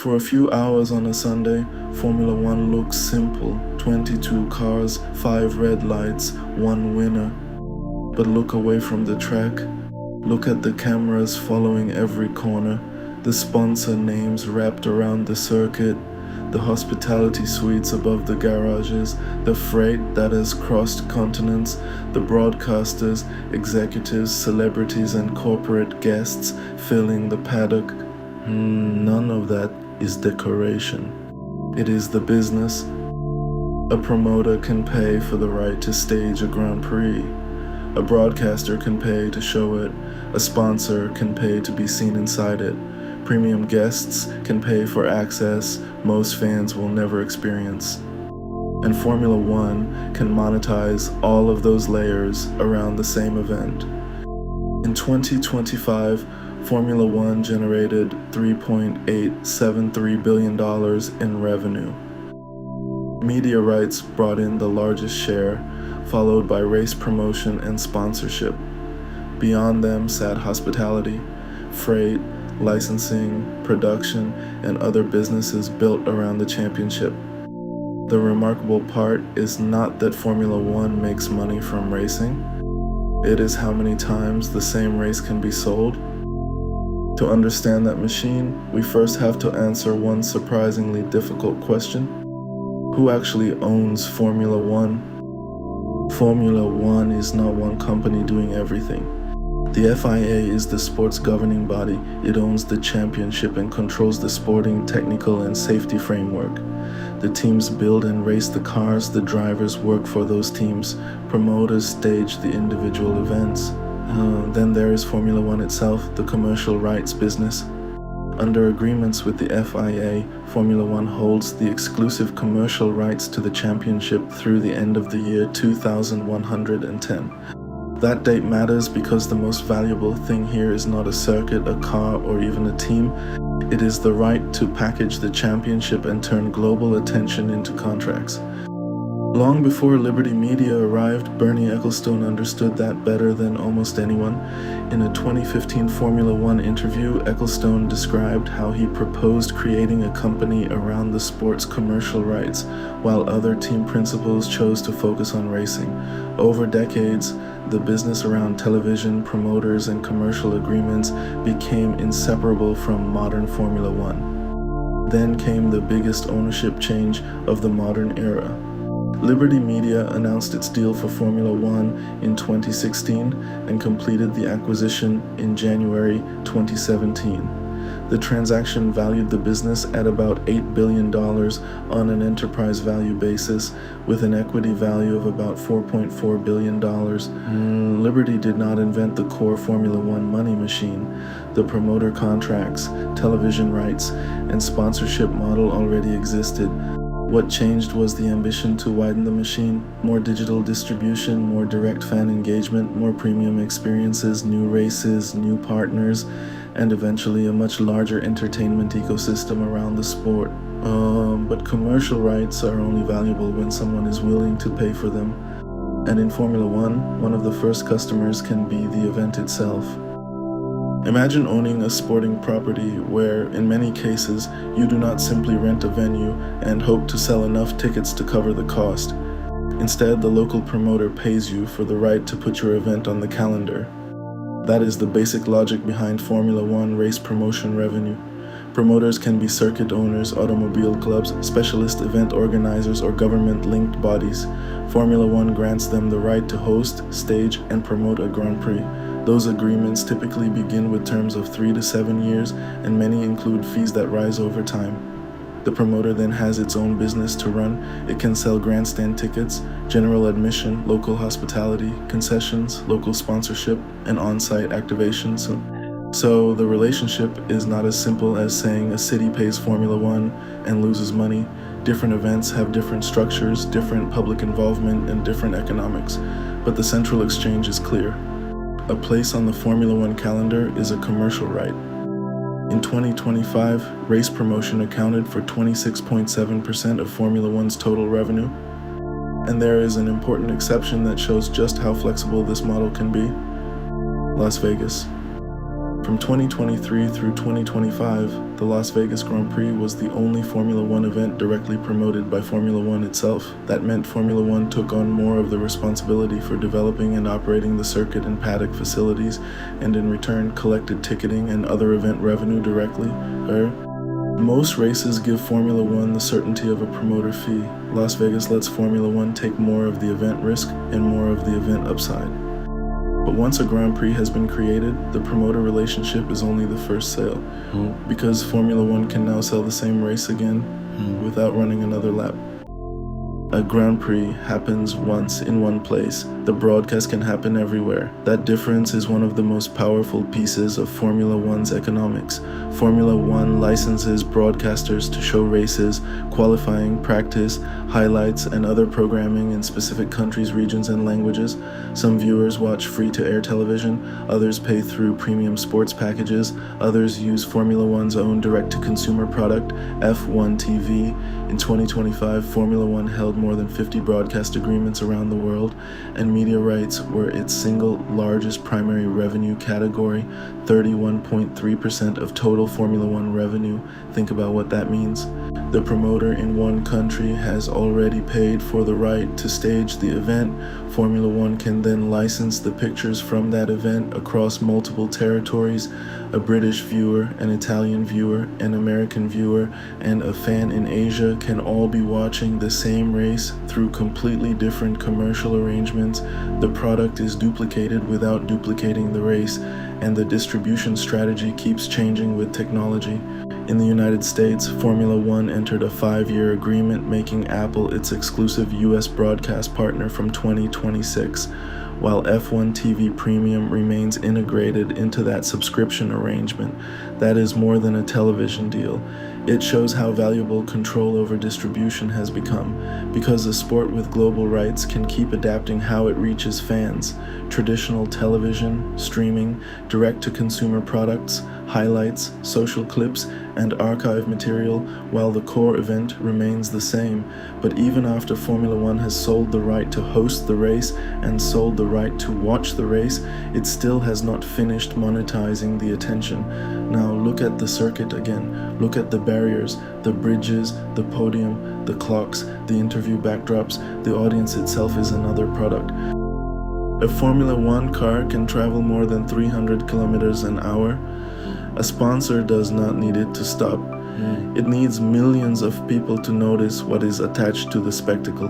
For a few hours on a Sunday, Formula One looks simple. 22 cars, 5 red lights, 1 winner. But look away from the track. Look at the cameras following every corner, the sponsor names wrapped around the circuit, the hospitality suites above the garages, the freight that has crossed continents, the broadcasters, executives, celebrities, and corporate guests filling the paddock. None of that is decoration. It is the business. A promoter can pay for the right to stage a Grand Prix. A broadcaster can pay to show it. A sponsor can pay to be seen inside it. Premium guests can pay for access most fans will never experience. And Formula One can monetize all of those layers around the same event. In 2025, Formula One generated $3.873 billion in revenue. Media rights brought in the largest share, followed by race promotion and sponsorship. Beyond them sat hospitality, freight, licensing, production, and other businesses built around the championship. The remarkable part is not that Formula One makes money from racing. It is how many times the same race can be sold. To understand that machine, we first have to answer one surprisingly difficult question. Who actually owns Formula One? Formula One is not one company doing everything. The FIA is the sport's governing body. It owns the championship and controls the sporting, technical, and safety framework. The teams build and race the cars, the drivers work for those teams, promoters stage the individual events. Then there is Formula One itself, the commercial rights business. Under agreements with the FIA, Formula One holds the exclusive commercial rights to the championship through the end of the year 2110. That date matters because the most valuable thing here is not a circuit, a car, or even a team. It is the right to package the championship and turn global attention into contracts. Long before Liberty Media arrived, Bernie Ecclestone understood that better than almost anyone. In a 2015 Formula One interview, Ecclestone described how he proposed creating a company around the sport's commercial rights, while other team principals chose to focus on racing. Over decades, the business around television, promoters, and commercial agreements became inseparable from modern Formula One. Then came the biggest ownership change of the modern era. Liberty Media announced its deal for Formula One in 2016 and completed the acquisition in January 2017. The transaction valued the business at about $8 billion on an enterprise value basis, with an equity value of about $4.4 billion. Liberty did not invent the core Formula One money machine. The promoter contracts, television rights, and sponsorship model already existed. What changed was the ambition to widen the machine. More digital distribution, more direct fan engagement, more premium experiences, new races, new partners, and eventually a much larger entertainment ecosystem around the sport. But commercial rights are only valuable when someone is willing to pay for them. And in Formula One of the first customers can be the event itself. Imagine owning a sporting property where, in many cases, you do not simply rent a venue and hope to sell enough tickets to cover the cost. Instead, the local promoter pays you for the right to put your event on the calendar. That is the basic logic behind Formula One race promotion revenue. Promoters can be circuit owners, automobile clubs, specialist event organizers, or government-linked bodies. Formula One grants them the right to host, stage, and promote a Grand Prix. Those agreements typically begin with terms of 3 to 7 years, and many include fees that rise over time. The promoter then has its own business to run. It can sell grandstand tickets, general admission, local hospitality, concessions, local sponsorship, and on-site activations. So the relationship is not as simple as saying a city pays Formula One and loses money. Different events have different structures, different public involvement, and different economics. But the central exchange is clear. A place on the Formula One calendar is a commercial right. In 2025, race promotion accounted for 26.7% of Formula One's total revenue. And there is an important exception that shows just how flexible this model can be: Las Vegas. From 2023 through 2025, the Las Vegas Grand Prix was the only Formula One event directly promoted by Formula One itself. That meant Formula One took on more of the responsibility for developing and operating the circuit and paddock facilities, and in return collected ticketing and other event revenue directly. Most races give Formula One the certainty of a promoter fee. Las Vegas lets Formula One take more of the event risk and more of the event upside. But once a Grand Prix has been created, the promoter relationship is only the first sale, because Formula One can now sell the same race again without running another lap. A Grand Prix happens once in one place. The broadcast can happen everywhere. That difference is one of the most powerful pieces of Formula One's economics. Formula One licenses broadcasters to show races, qualifying, practice, highlights, and other programming in specific countries, regions, and languages. Some viewers watch free-to-air television, others pay through premium sports packages, others use Formula One's own direct-to-consumer product, F1 TV. In 2025, Formula One held more than 50 broadcast agreements around the world, and media rights were its single largest primary revenue category, 31.3% of total Formula One revenue. Think about what that means. The promoter in one country has already paid for the right to stage the event. Formula One can then license the pictures from that event across multiple territories. A British viewer, an Italian viewer, an American viewer, and a fan in Asia can all be watching the same race through completely different commercial arrangements. The product is duplicated without duplicating the race, and the distribution strategy keeps changing with technology. In the United States, Formula One entered a 5-year agreement making Apple its exclusive US broadcast partner from 2026, while F1 TV Premium remains integrated into that subscription arrangement. That is more than a television deal. It shows how valuable control over distribution has become, because a sport with global rights can keep adapting how it reaches fans. Traditional television, streaming, direct-to-consumer products, highlights, social clips, and archive material, while the core event remains the same. But even after Formula One has sold the right to host the race and sold the right to watch the race, it still has not finished monetizing the attention. Now look at the circuit again. Look at the barriers, the bridges, the podium, the clocks, the interview backdrops. The audience itself is another product. A Formula One car can travel more than 300 kilometers an hour. A sponsor does not need it to stop. It needs millions of people to notice what is attached to the spectacle.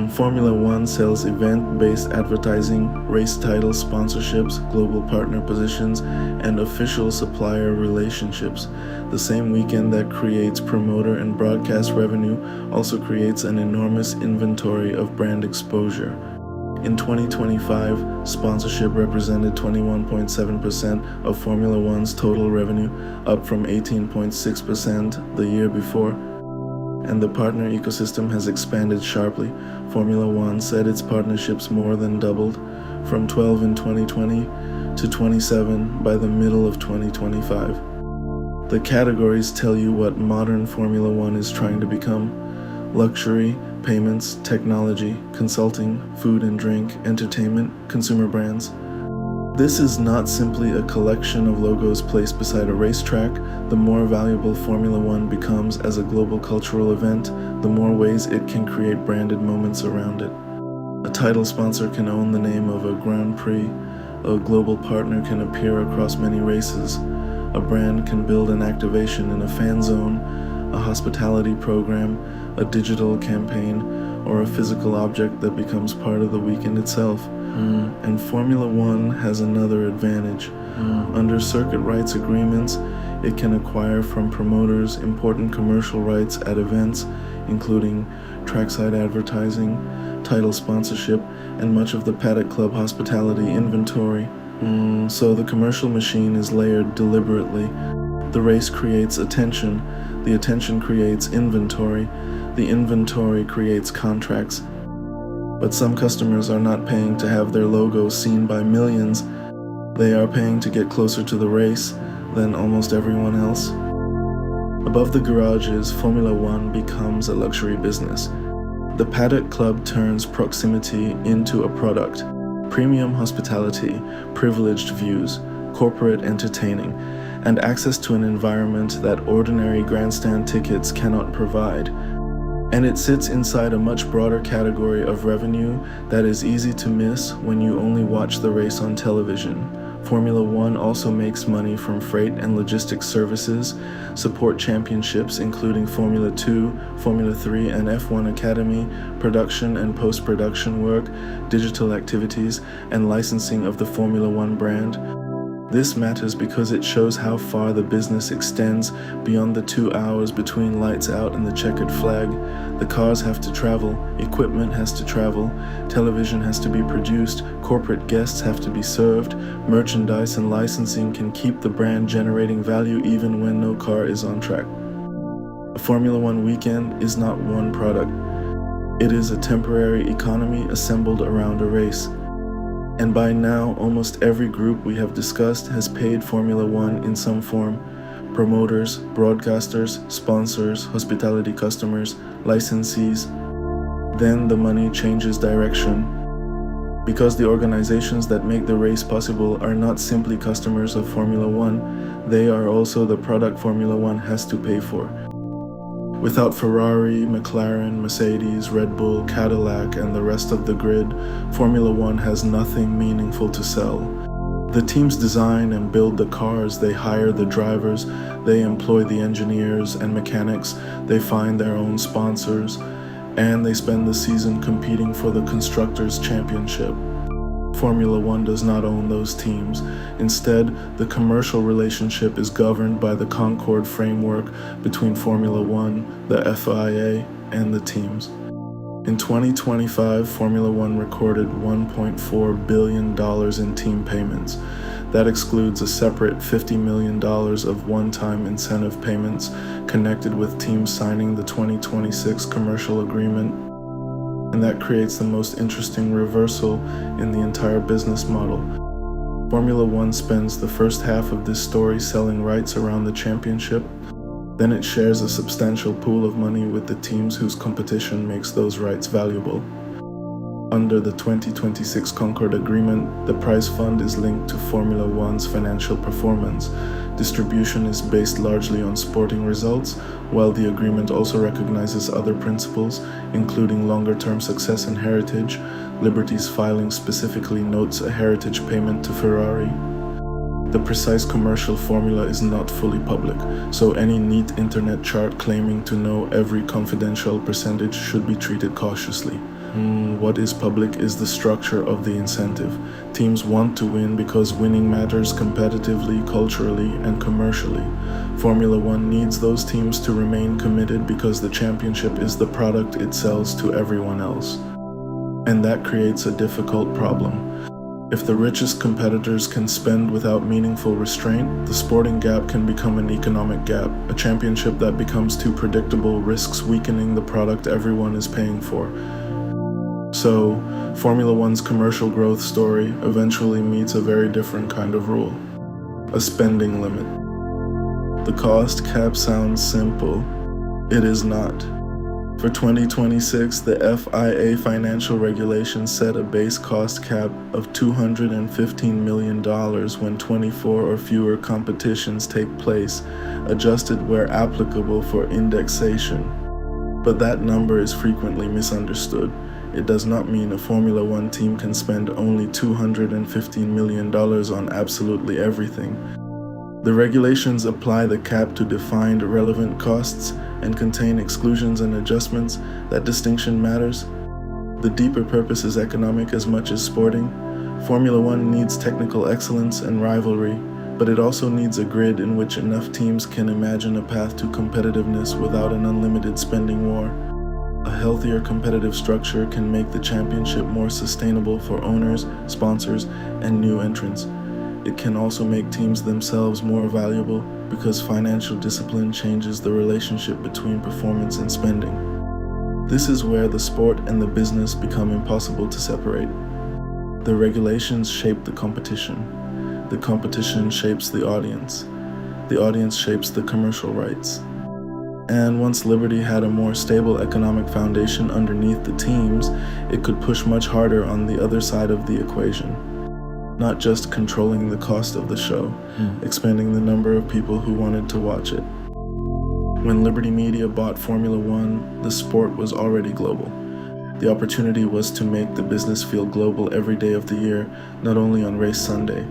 Formula One sells event-based advertising, race title sponsorships, global partner positions, and official supplier relationships. The same weekend that creates promoter and broadcast revenue also creates an enormous inventory of brand exposure. In 2025, sponsorship represented 21.7% of Formula One's total revenue, up from 18.6% the year before. And the partner ecosystem has expanded sharply. Formula One said its partnerships more than doubled, from 12 in 2020 to 27 by the middle of 2025. The categories tell you what modern Formula One is trying to become: luxury, payments, technology, consulting, food and drink, entertainment, consumer brands. This is not simply a collection of logos placed beside a racetrack. The more valuable Formula One becomes as a global cultural event, the more ways it can create branded moments around it. A title sponsor can own the name of a Grand Prix. A global partner can appear across many races. A brand can build an activation in a fan zone, a hospitality program, a digital campaign, or a physical object that becomes part of the weekend itself. And Formula One has another advantage. Under circuit rights agreements, it can acquire from promoters important commercial rights at events, including trackside advertising, title sponsorship, and much of the Paddock Club hospitality inventory. So the commercial machine is layered deliberately. The race creates attention, the attention creates inventory, the inventory creates contracts. But some customers are not paying to have their logos seen by millions. They are paying to get closer to the race than almost everyone else. Above the garages, Formula One becomes a luxury business. The Paddock Club turns proximity into a product. Premium hospitality, privileged views, corporate entertaining, and access to an environment that ordinary grandstand tickets cannot provide. And it sits inside a much broader category of revenue that is easy to miss when you only watch the race on television. Formula One also makes money from freight and logistics services, support championships including Formula 2, Formula 3 and F1 Academy, production and post-production work, digital activities, and licensing of the Formula One brand. This matters because it shows how far the business extends beyond the 2 hours between lights out and the checkered flag. The cars have to travel, equipment has to travel, television has to be produced, corporate guests have to be served, merchandise and licensing can keep the brand generating value even when no car is on track. A Formula One weekend is not one product. It is a temporary economy assembled around a race. And by now, almost every group we have discussed has paid Formula One in some form. Promoters, broadcasters, sponsors, hospitality customers, licensees. Then the money changes direction. Because the organizations that make the race possible are not simply customers of Formula One, they are also the product Formula One has to pay for. Without Ferrari, McLaren, Mercedes, Red Bull, Cadillac, and the rest of the grid, Formula One has nothing meaningful to sell. The teams design and build the cars, they hire the drivers, they employ the engineers and mechanics, they find their own sponsors, and they spend the season competing for the Constructors' Championship. Formula One does not own those teams. Instead, the commercial relationship is governed by the Concorde framework between Formula One, the FIA, and the teams. In 2025, Formula One recorded $1.4 billion in team payments. That excludes a separate $50 million of one-time incentive payments connected with teams signing the 2026 commercial agreement. And that creates the most interesting reversal in the entire business model. Formula One spends the first half of this story selling rights around the championship. Then it shares a substantial pool of money with the teams whose competition makes those rights valuable. Under the 2026 Concorde agreement, the prize fund is linked to Formula One's financial performance. Distribution is based largely on sporting results, while the agreement also recognizes other principles, including longer-term success and heritage. Liberty's filing specifically notes a heritage payment to Ferrari. The precise commercial formula is not fully public, so any neat internet chart claiming to know every confidential percentage should be treated cautiously. What is public is the structure of the incentive. Teams want to win because winning matters competitively, culturally, and commercially. Formula One needs those teams to remain committed because the championship is the product it sells to everyone else. And that creates a difficult problem. If the richest competitors can spend without meaningful restraint, the sporting gap can become an economic gap. A championship that becomes too predictable risks weakening the product everyone is paying for. So, Formula One's commercial growth story eventually meets a very different kind of rule: a spending limit. The cost cap sounds simple. It is not. For 2026, the FIA financial regulations set a base cost cap of $215 million when 24 or fewer competitions take place, adjusted where applicable for indexation. But that number is frequently misunderstood. It does not mean a Formula One team can spend only $215 million on absolutely everything. The regulations apply the cap to defined relevant costs and contain exclusions and adjustments. That distinction matters. The deeper purpose is economic as much as sporting. Formula One needs technical excellence and rivalry, but it also needs a grid in which enough teams can imagine a path to competitiveness without an unlimited spending war. A healthier competitive structure can make the championship more sustainable for owners, sponsors, and new entrants. It can also make teams themselves more valuable because financial discipline changes the relationship between performance and spending. This is where the sport and the business become impossible to separate. The regulations shape the competition. The competition shapes the audience. The audience shapes the commercial rights. And once Liberty had a more stable economic foundation underneath the teams, it could push much harder on the other side of the equation. not just controlling the cost of the show, expanding the number of people who wanted to watch it. When Liberty Media bought Formula One, the sport was already global. The opportunity was to make the business feel global every day of the year, not only on race Sunday.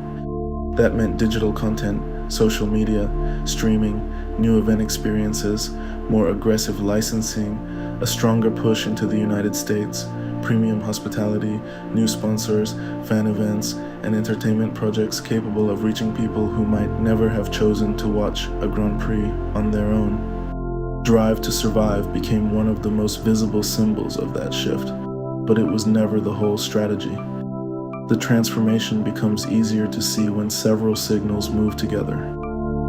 That meant digital content, social media, streaming, new event experiences, more aggressive licensing, a stronger push into the United States, premium hospitality, new sponsors, fan events, and entertainment projects capable of reaching people who might never have chosen to watch a Grand Prix on their own. Drive to Survive became one of the most visible symbols of that shift, but it was never the whole strategy. The transformation becomes easier to see when several signals move together.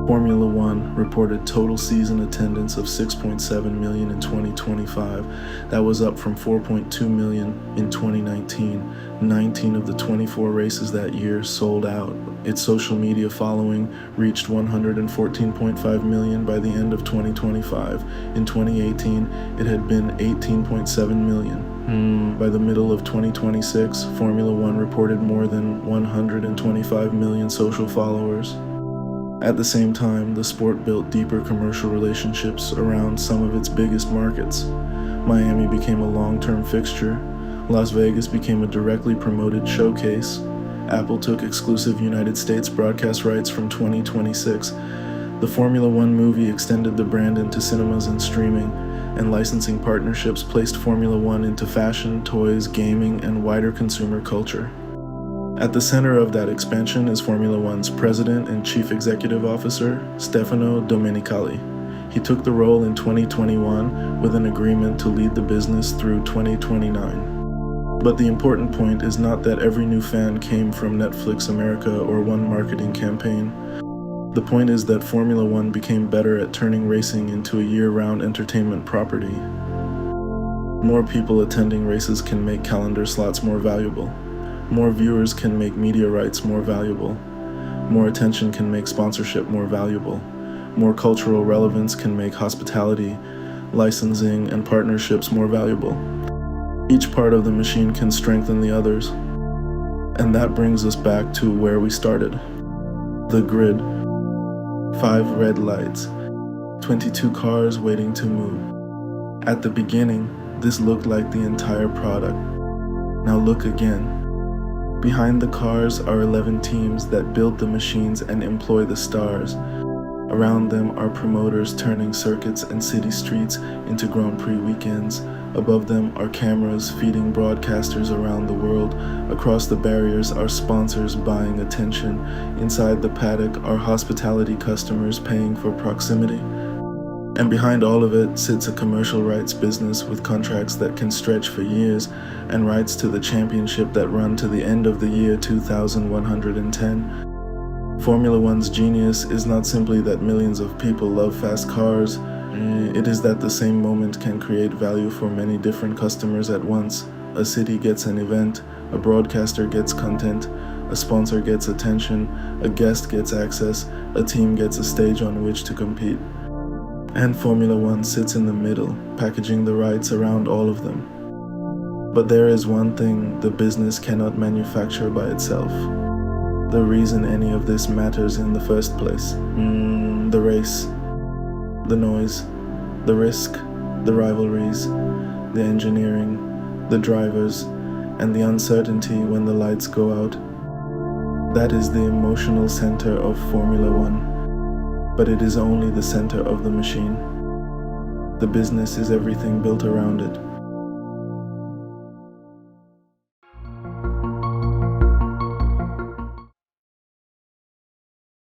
Formula One reported total season attendance of 6.7 million in 2025. That was up from 4.2 million in 2019. 19 of the 24 races that year sold out. Its social media following reached 114.5 million by the end of 2025. In 2018, it had been 18.7 million. By the middle of 2026, Formula One reported more than 125 million social followers. At the same time, the sport built deeper commercial relationships around some of its biggest markets. Miami became a long-term fixture. Las Vegas became a directly promoted showcase. Apple took exclusive United States broadcast rights from 2026. The Formula One movie extended the brand into cinemas and streaming, and licensing partnerships placed Formula One into fashion, toys, gaming, and wider consumer culture. At the center of that expansion is Formula One's president and chief executive officer, Stefano Domenicali. He took the role in 2021 with an agreement to lead the business through 2029. But the important point is not that every new fan came from Netflix America or one marketing campaign. The point is that Formula One became better at turning racing into a year-round entertainment property. More people attending races can make calendar slots more valuable. More viewers can make media rights more valuable. More attention can make sponsorship more valuable. More cultural relevance can make hospitality, licensing, and partnerships more valuable. Each part of the machine can strengthen the others. And that brings us back to where we started. The grid. 5 red lights. 22 cars waiting to move. At the beginning, this looked like the entire product. Now look again. Behind the cars are 11 teams that build the machines and employ the stars. Around them are promoters turning circuits and city streets into Grand Prix weekends. Above them are cameras feeding broadcasters around the world. Across the barriers are sponsors buying attention. Inside the paddock are hospitality customers paying for proximity. And behind all of it sits a commercial rights business with contracts that can stretch for years and rights to the championship that run to the end of the year 2110. Formula One's genius is not simply that millions of people love fast cars, it is that the same moment can create value for many different customers at once. A city gets an event, a broadcaster gets content, a sponsor gets attention, a guest gets access, a team gets a stage on which to compete. And Formula One sits in the middle, packaging the rights around all of them. But there is one thing the business cannot manufacture by itself. The reason any of this matters in the first place. The race, the noise, the risk, the rivalries, the engineering, the drivers, and the uncertainty when the lights go out. That is the emotional center of Formula One. But it is only the center of the machine. The business is everything built around it.